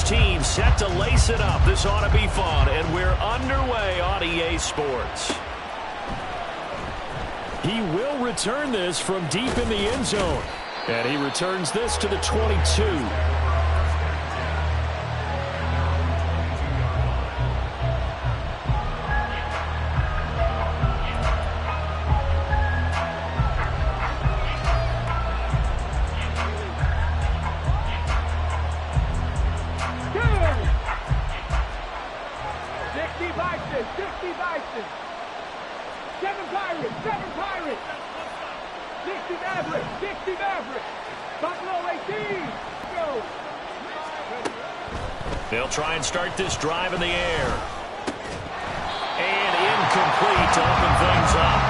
this team set to lace it up. This ought to be fun, and we're underway on EA Sports. He will return this from deep in the end zone, and he returns this to the 22. They'll try and start this drive in the air. And incomplete to open things up.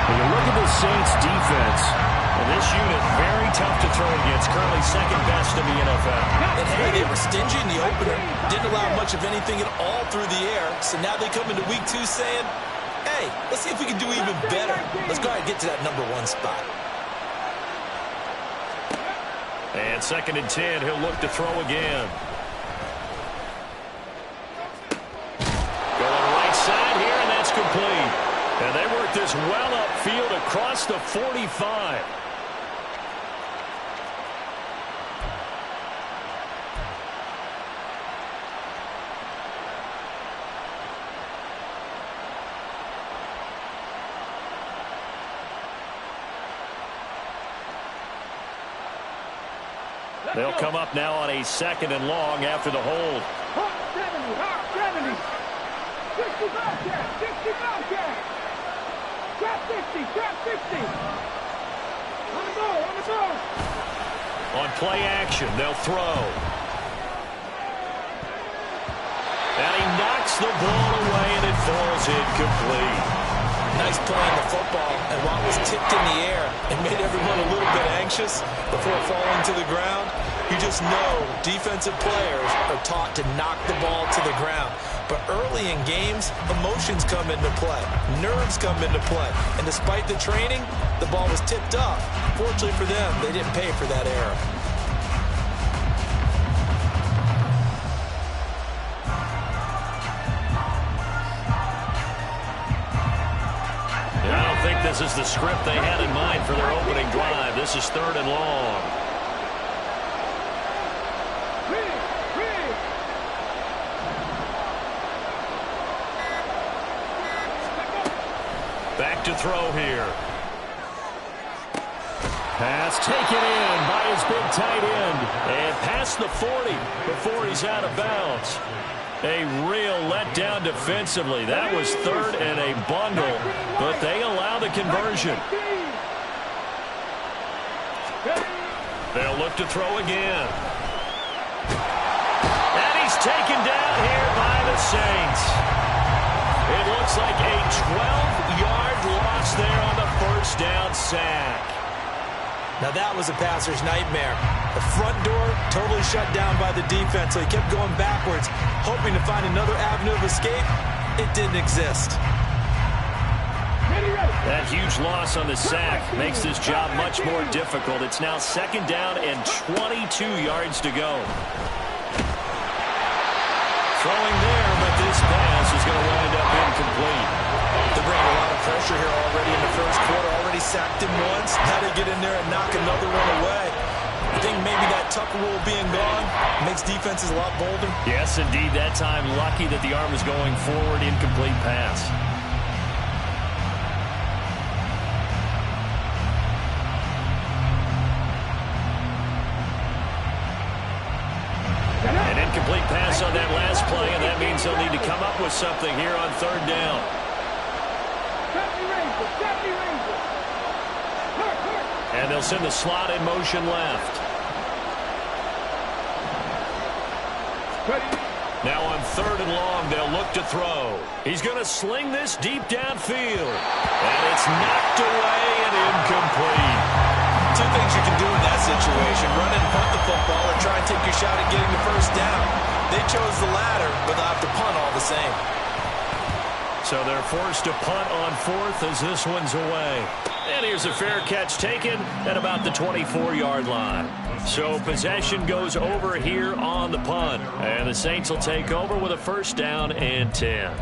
When you look at the Saints defense, and this unit very tough to throw against, currently second best in the NFL. And hey, they were stingy in the opener. Didn't allow much of anything at all through the air. So now they come into week 2 saying, hey, let's see if we can do even better. Let's go ahead and get to that number 1 spot. And 2nd and 10, he'll look to throw again. Going right side here, and that's complete. And they work this well upfield across the 45. They'll come up now on a 2nd and long after the hold. 70, 65 catch, 65 catch. Trap 60, trap 60. On the ball. On play action, they'll throw. And he knocks the ball away, and it falls incomplete. Nice play on the football, and while it was tipped in the air, it made everyone a little bit anxious before falling to the ground. You just know defensive players are taught to knock the ball to the ground. But early in games, emotions come into play. Nerves come into play. And despite the training, the ball was tipped up. Fortunately for them, they didn't pay for that error. I don't think this is the script they had in mind for their opening drive. This is 3rd and long. Back to throw here. Pass taken in by his big tight end. And past the 40 before he's out of bounds. A real letdown defensively. That was 3rd and a bundle, but they allow the conversion. They'll look to throw again. And he's taken down here by the Saints. It looks like a 12-yard loss there on the 1st down sack. Now that was a passer's nightmare. The front door totally shut down by the defense, so he kept going backwards, hoping to find another avenue of escape. It didn't exist. That huge loss on the sack makes this job much more difficult. It's now 2nd down and 22 yards to go. Throwing there, but this pass is going to wind up incomplete. They're bringing a lot of pressure here already in the 1st quarter. Already sacked him once. Had to get in there and knock another one away. I think maybe that Tucker rule being gone makes defenses a lot bolder. Yes, indeed. That time, lucky that the arm is going forward. Incomplete pass. An incomplete pass on that last play, and that means they'll need to come up with something here on 3rd down. And they'll send the slot in motion left. Now on 3rd and long, they'll look to throw. He's going to sling this deep downfield. And it's knocked away and incomplete. 2 things you can do in that situation: run and punt the football, or try and take your shot at getting the 1st down. They chose the latter, but they'll have to punt all the same. So they're forced to punt on 4th as this one's away. And here's a fair catch taken at about the 24-yard line. So possession goes over here on the punt. And the Saints will take over with a first down and 10.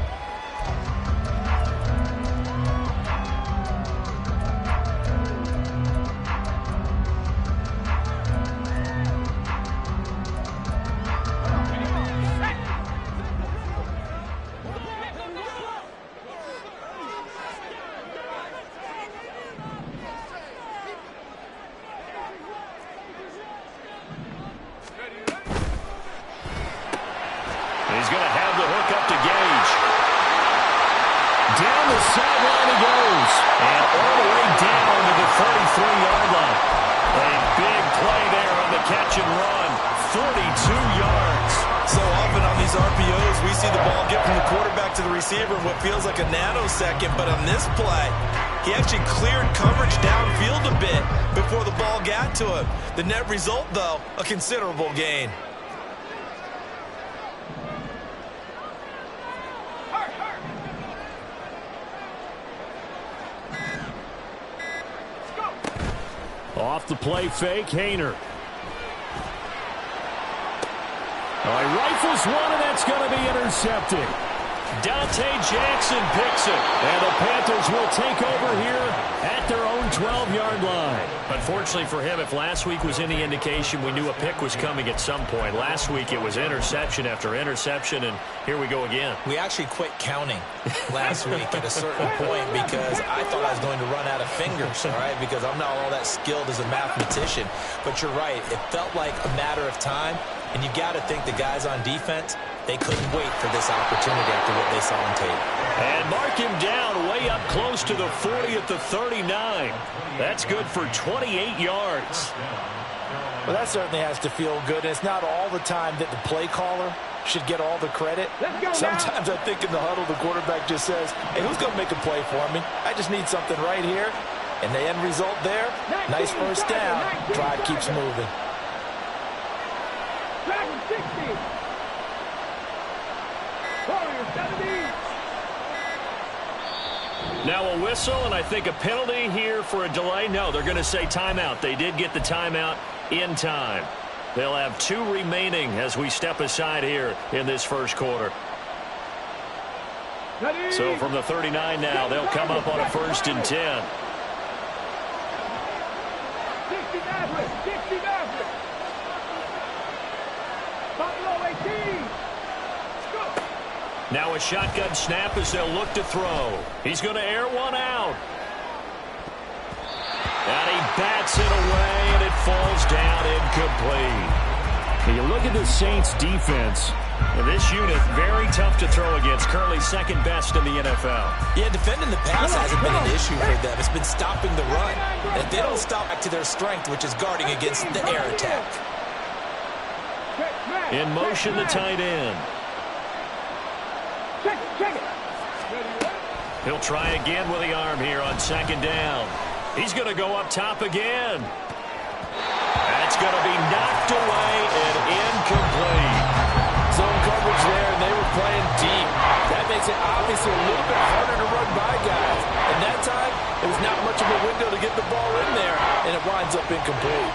He's going to have the hook up to Gage. Down the sideline he goes. And all the way down to the 33-yard line. A big play there on the catch and run. 42 yards. So often on these RPOs, we see the ball get from the quarterback to the receiver in what feels like a nanosecond. But on this play, he actually cleared coverage downfield a bit before the ball got to him. The net result, though, a considerable gain. Off the play fake, Haener. He rifles one, and that's going to be intercepted. Dante Jackson picks it. And the Panthers will take over here at their own 12-yard line. Unfortunately for him, if last week was any indication, we knew a pick was coming at some point. Last week it was interception after interception, and here we go again. We actually quit counting last week at a certain point because I thought I was going to run out of fingers, all right, because I'm not all that skilled as a mathematician. But you're right. It felt like a matter of time, and you got to think the guys on defense, they couldn't wait for this opportunity after what they saw on tape. And mark him down way up close to the 40 at the 39. That's good for 28 yards. Well, that certainly has to feel good. And it's not all the time that the play caller should get all the credit. Sometimes I think in the huddle, the quarterback just says, hey, who's going to make a play for me? I just need something right here. And the end result there, nice first down. Drive keeps moving. Now a whistle, and I think a penalty here for a delay. No, they're going to say timeout. They did get the timeout in time. They'll have 2 remaining as we step aside here in this first quarter. So from the 39 now, they'll come up on a 1st and 10. Now a shotgun snap as they'll look to throw. He's going to air one out. And he bats it away, and it falls down incomplete. You look at the Saints defense. This unit, very tough to throw against. Currently second best in the NFL. Yeah, defending the pass hasn't been an issue for them. It's been stopping the run. And if they don't stop back to their strength, which is guarding against the air attack. In motion, the tight end. He'll try again with the arm here on 2nd down. He's going to go up top again. That's going to be knocked away and incomplete. Zone coverage there, and they were playing deep. That makes it obviously a little bit harder to run by guys. And that time, it was not much of a window to get the ball in there, and it winds up incomplete.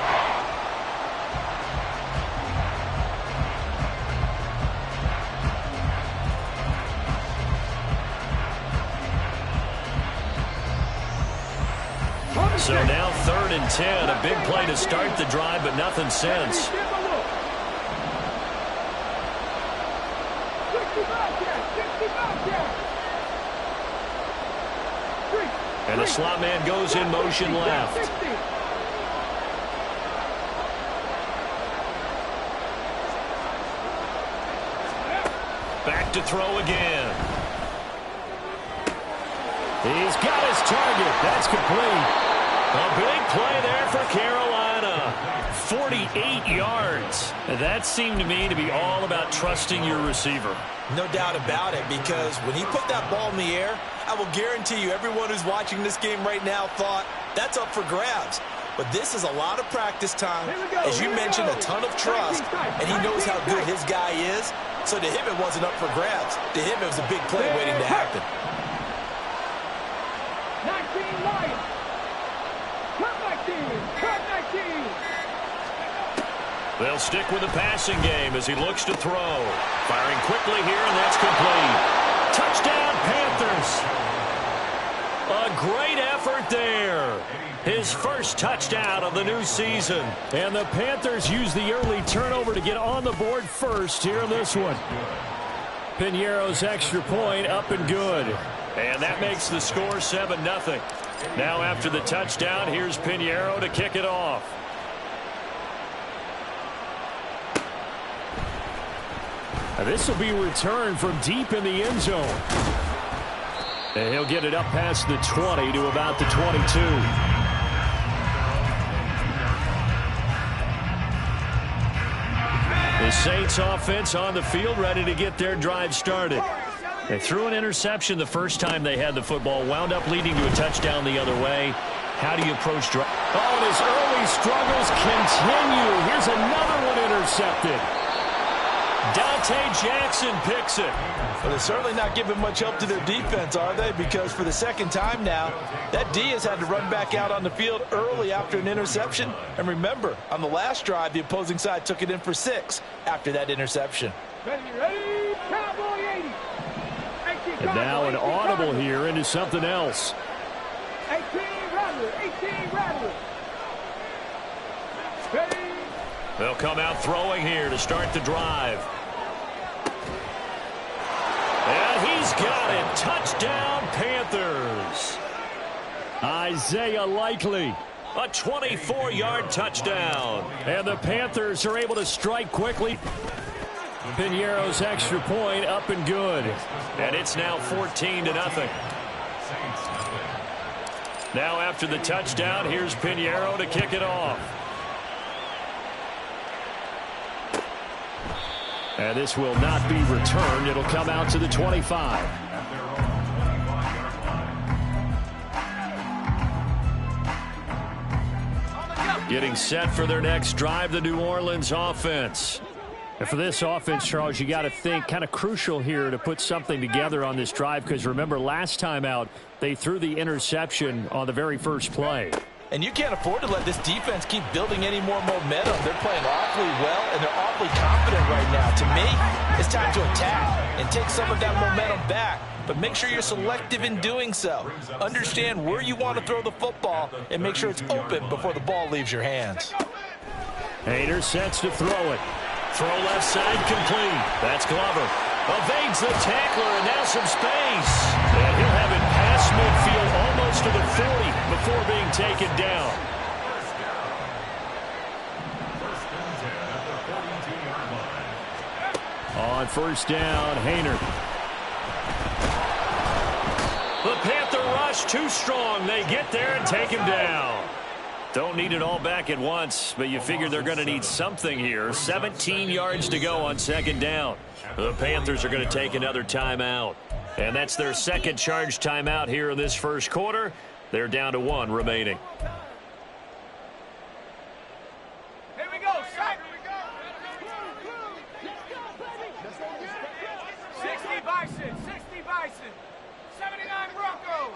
So now 3rd and 10. A big play to start the drive, but nothing since. And the slot man goes in motion left. Back to throw again. He's got his target. That's complete. A big play there for Carolina. 48 yards. That seemed to me to be all about trusting your receiver. No doubt about it, because when he put that ball in the air, I will guarantee you everyone who's watching this game right now thought that's up for grabs. But this is a lot of practice time. As you mentioned, a ton of trust, and he knows how good his guy is. So to him, it wasn't up for grabs. To him, it was a big play waiting to happen. They'll stick with the passing game as he looks to throw. Firing quickly here, and that's complete. Touchdown, Panthers. A great effort there. His first touchdown of the new season. And the Panthers use the early turnover to get on the board first here in this one. Piñeiro's extra point up and good. And that makes the score 7-0. Now after the touchdown, here's Piñeiro to kick it off. This will be returned from deep in the end zone. And he'll get it up past the 20 to about the 22. The Saints offense on the field, ready to get their drive started. They threw an interception the first time they had the football, wound up leading to a touchdown the other way. How do you approach drive? Oh, and his early struggles continue. Here's another one intercepted. Dante Jackson picks it. Well, they're certainly not giving much help to their defense, are they? Because for the second time now, that D has had to run back out on the field early after an interception. And remember, on the last drive, the opposing side took it in for 6 after that interception. Ready, Cowboy 80. And now an audible here into something else. 18 Rattler. Ready. They'll come out throwing here to start the drive. And he's got it. Touchdown, Panthers. Isaiah Likely. A 24-yard touchdown. And the Panthers are able to strike quickly. Piñeiro's extra point up and good. And it's now 14-0. Now after the touchdown, here's Piñeiro to kick it off. And this will not be returned. It'll come out to the 25. Getting set for their next drive, the New Orleans offense. And for this offense, Charles, you got to think kind of crucial here to put something together on this drive, because remember last time out they threw the interception on the very first play. And you can't afford to let this defense keep building any more momentum. They're playing awfully well, and they're awfully confident right now. To me, it's time to attack and take some of that momentum back. But make sure you're selective in doing so. Understand where you want to throw the football and make sure it's open before the ball leaves your hands. Hader sets to throw it. Throw left side complete. That's Glover. Evades the tackler, and now some space. And he'll have it past midfield almost to the 40 before being taken down. On first down, Hader. The Panther rush too strong. They get there and take him down. Don't need it all back at once, but you figure they're going to need something here. 17 yards to go on second down. The Panthers are going to take another timeout. And that's their second charge timeout here in this first quarter. They're down to 1 remaining. Here we go, Sack. 60 Bison, 79 Broncos.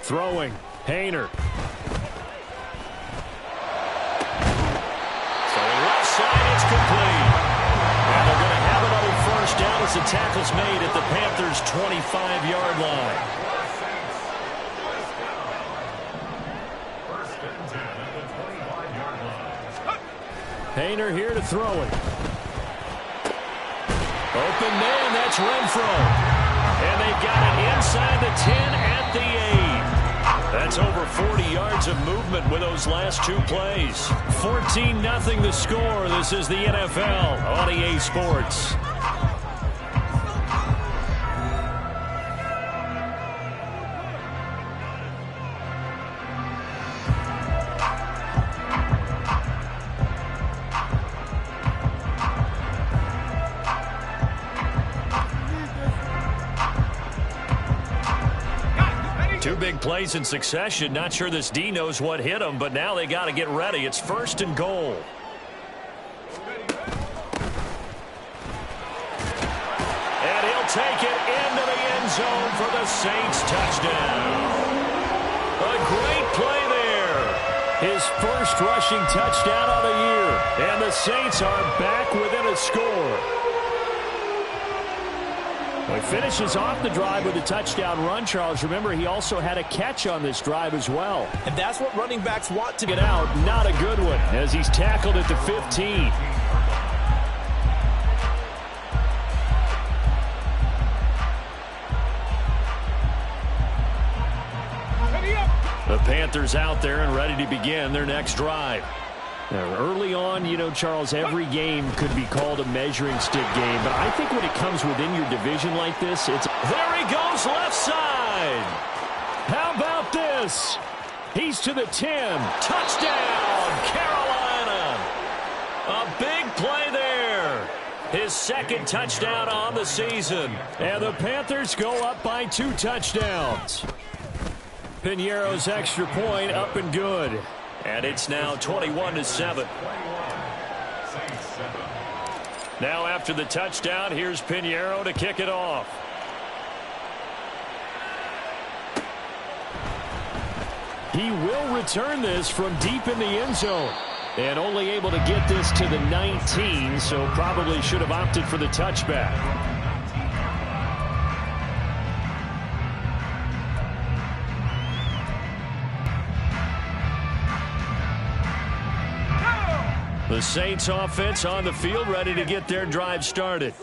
Throwing, Hader. Left side, it's complete. And they're going to have another first down as the tackle's made at the Panthers' 25-yard line. Hader here to throw it. Open man, that's Renfro. And they've got it inside the 10 at the 8. That's over 40 yards of movement with those last 2 plays. 14-0 the score. This is the NFL on EA Sports. big plays in succession. Not sure this D knows what hit him, but now they got to get ready. It's 1st and goal. And he'll take it into the end zone for the Saints touchdown. A great play there. His first rushing touchdown of the year. And the Saints are back within a score. Well, he finishes off the drive with a touchdown run, Charles. Remember, he also had a catch on this drive as well. And that's what running backs want to Get out. Not a good one as he's tackled at the 15. The Panthers out there and ready to begin their next drive. Now, early on, you know, Charles, every game could be called a measuring stick game. But I think when it comes within your division like this, it's... There he goes, left side. How about this? He's to the 10. Touchdown, Carolina. A big play there. His second touchdown on the season. And the Panthers go up by 2 touchdowns. Piñeiro's extra point up and good. And it's now 21-7. Now after the touchdown, here's Piñeiro to kick it off. He will return this from deep in the end zone. And only able to get this to the 19, so probably should have opted for the touchback. The Saints offense on the field, ready to get their drive started.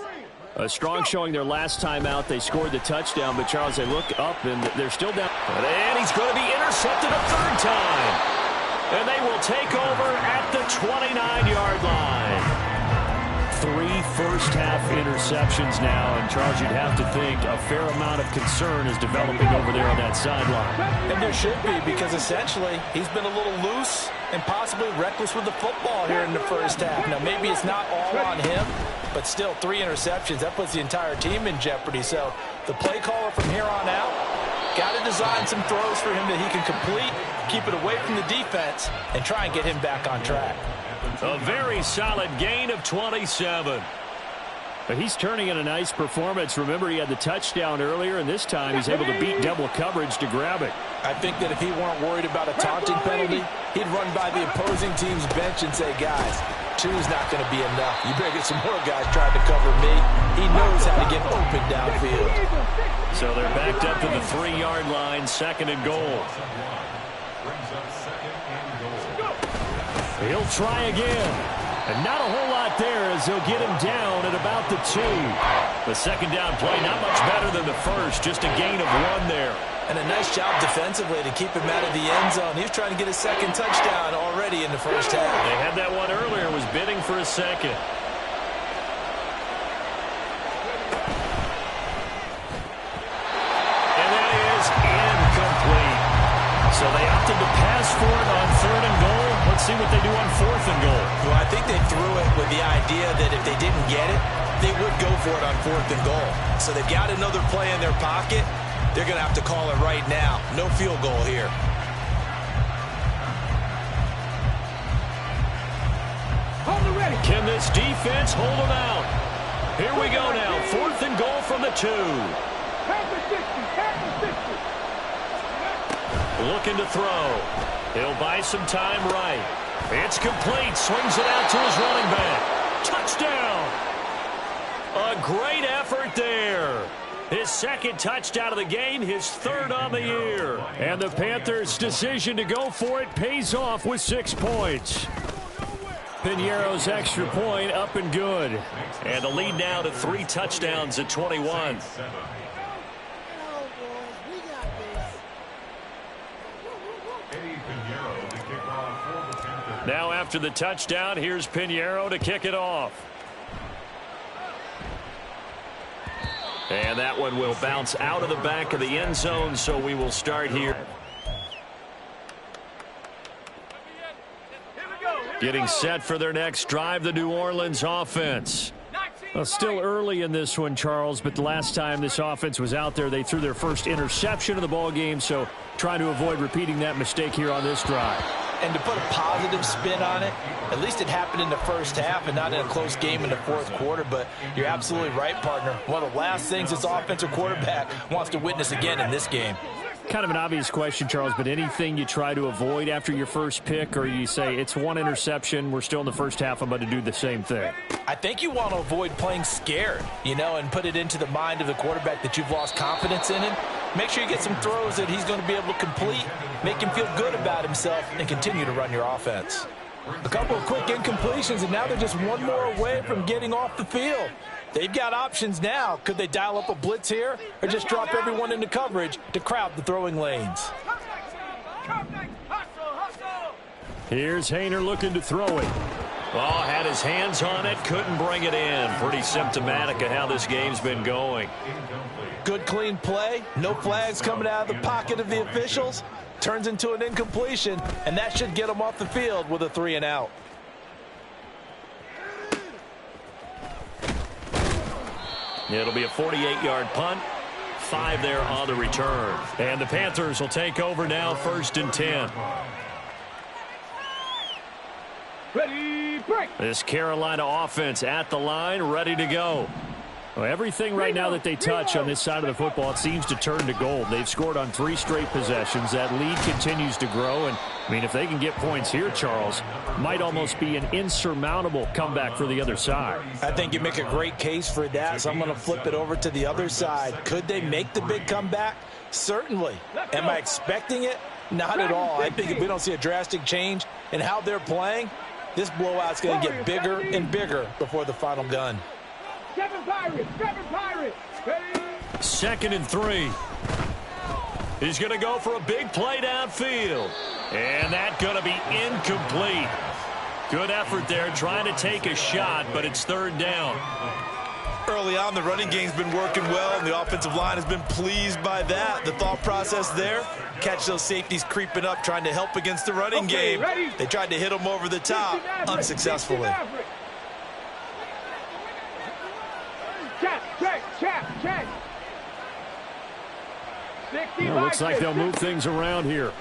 A strong showing their last time out. They scored the touchdown, but Charles, they look up and they're still down. And he's going to be intercepted a 3rd time. And they will take over at the 29-yard line. 3 first-half interceptions now, and Charles, you'd have to think a fair amount of concern is developing over there on that sideline. And there should be, because essentially he's been a little loose and possibly reckless with the football here in the first half. Now, maybe it's not all on him, but still 3 interceptions. That puts the entire team in jeopardy. So the play caller from here on out got to design some throws for him that he can complete, keep it away from the defense, and try and get him back on track. A very solid gain of 27. But he's turning in a nice performance. Remember, he had the touchdown earlier, and this time he's able to beat double coverage to grab it. I think that if he weren't worried about a taunting penalty, he'd run by the opposing team's bench and say, guys, 2's not going to be enough. You better get some more guys trying to cover me. He knows how to get open downfield. So they're backed up to the 3-yard line, 2nd and goal. He'll try again. And not a whole lot there as he'll get him down at about the 2. The second down play, not much better than the first, just a gain of 1 there. And a nice job defensively to keep him out of the end zone. He was trying to get his second touchdown already in the first half. They had that one earlier, was bidding for a second. And that is incomplete. So they opted to pass for it on 3rd and goal. Let's see what they do on 4th and goal. Well, I think they threw it with the idea that if they didn't get it, they would go for it on 4th and goal. So they've got another play in their pocket. They're going to have to call it right now. No field goal here. Can this defense hold them out? Here we go now. 4th and goal from the 2. Looking to throw. He'll buy some time right. It's complete. Swings it out to his running back. Touchdown. A great effort there. His second touchdown of the game, his 3rd on the year. And the Panthers' decision to go for it pays off with 6 points. Piñeiro's extra point up and good. And the lead now to 3 touchdowns at 21. Now after the touchdown, here's Piñeiro to kick it off. And that one will bounce out of the back of the end zone, so we will start here. Getting set for their next drive, the New Orleans offense. Well, still early in this one, Charles, but the last time this offense was out there, they threw their first interception of the ball game, so trying to avoid repeating that mistake here on this drive. And to put a positive spin on it, at least it happened in the first half and not in a close game in the fourth quarter. But you're absolutely right, partner. One of the last things this offensive quarterback wants to witness again in this game. Kind of an obvious question, Charles, but anything you try to avoid after your first pick, or you say it's one interception, we're still in the first half, I'm going to do the same thing? I think you want to avoid playing scared, and put it into the mind of the quarterback that you've lost confidence in him. Make sure you get some throws that he's going to be able to complete, make him feel good about himself, and continue to run your offense. A couple of quick incompletions, and now they're just one more away from getting off the field. They've got options now. Could they dial up a blitz here or just drop everyone into coverage to crowd the throwing lanes? Here's Haener looking to throw it. Oh, had his hands on it, couldn't bring it in. Pretty symptomatic of how this game's been going. Good, clean play. No flags coming out of the pocket of the officials. Turns into an incompletion, and that should get them off the field with a 3-and-out. It'll be a 48-yard punt. 5 there on the return. And the Panthers will take over now, 1st and 10. Ready, break. This Carolina offense at the line, ready to go. Well, everything right now that they touch on this side of the football, it seems to turn to gold. They've scored on 3 straight possessions. That lead continues to grow. And, if they can get points here, Charles, might almost be an insurmountable comeback for the other side. I think you make a great case for that, so I'm going to flip it over to the other side. Could they make the big comeback? Certainly. Am I expecting it? Not at all. I think if we don't see a drastic change in how they're playing, this blowout's going to get bigger and bigger before the final gun. 7 Pirates, 7 Pirates. Ready? 2nd and 3. He's going to go for a big play downfield. And that's going to be incomplete. Good effort there trying to take a shot, but it's 3rd down. Early on, the running game's been working well, and the offensive line has been pleased by that. The thought process there, catch those safeties creeping up, trying to help against the running game. Ready? They tried to hit them over the top unsuccessfully. Check. 60 Well, looks like they'll move things around here.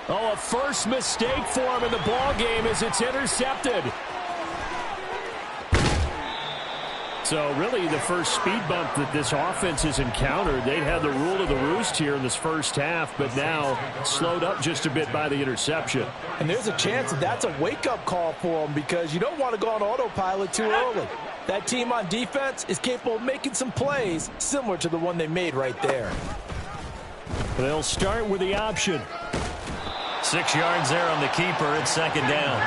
Oh, a first mistake for him in the ball game as it's intercepted. So really the first speed bump that this offense has encountered. They had the rule of the roost here in this first half, but now slowed up just a bit by the interception. And there's a chance that that's a wake-up call for them because you don't want to go on autopilot too early. That team on defense is capable of making some plays similar to the one they made right there. They'll start with the option. 6 yards there on the keeper. It's 2nd down.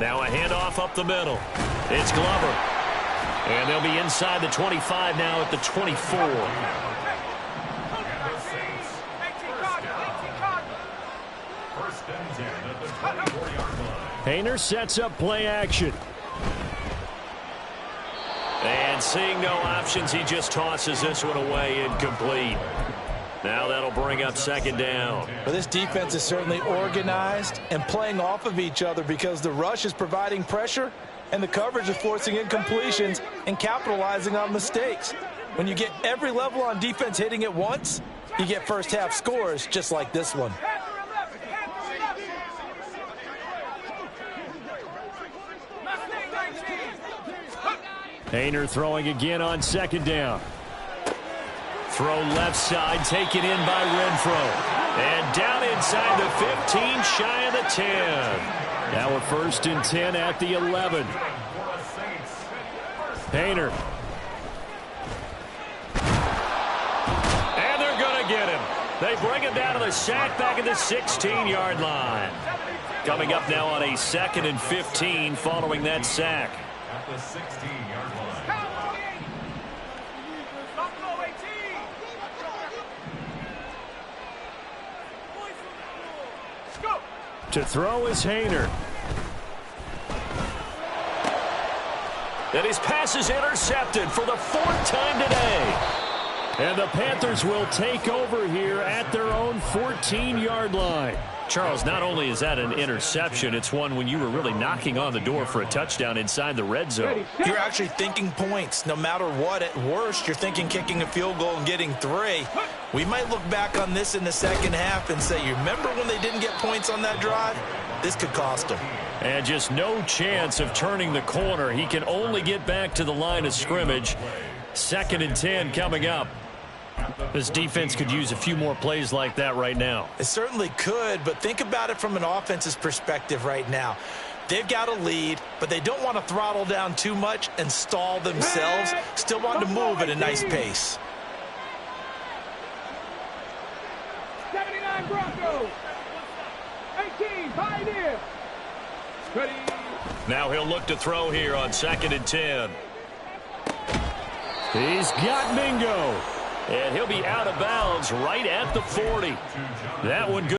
Now a handoff up the middle. It's Glover. And they'll be inside the 25 now at the 24. Haener sets up play action. And seeing no options, he just tosses this one away, incomplete. Now that'll bring up 2nd down. Well, this defense is certainly organized and playing off of each other because the rush is providing pressure and the coverage is forcing incompletions and capitalizing on mistakes. When you get every level on defense hitting at once, you get first half scores just like this one. Haener throwing again on 2nd down. Throw left side, taken in by Renfro. And down inside the 15, shy of the 10. Now a 1st and 10 at the 11. Haener. And they're going to get him. They bring him down to the sack back at the 16-yard line. Coming up now on a 2nd and 15 following that sack. At the 16-yard line. To throw is Haener. And his pass is intercepted for the 4th time today. And the Panthers will take over here at their own 14-yard line. Charles, not only is that an interception, it's one when you were really knocking on the door for a touchdown inside the red zone. You're actually thinking points. No matter what, at worst, you're thinking kicking a field goal and getting 3. We might look back on this in the second half and say, you remember when they didn't get points on that drive? This could cost them. And just no chance of turning the corner. He can only get back to the line of scrimmage. 2nd and 10 coming up. This defense could use a few more plays like that right now. It certainly could, but think about it from an offense's perspective right now. They've got a lead, but they don't want to throttle down too much and stall themselves. Still want to move at a nice pace. 79 Broncos. 18 Pioneers. Ready. Now he'll look to throw here on 2nd and 10. He's got Mingo. And he'll be out of bounds right at the 40. That one good.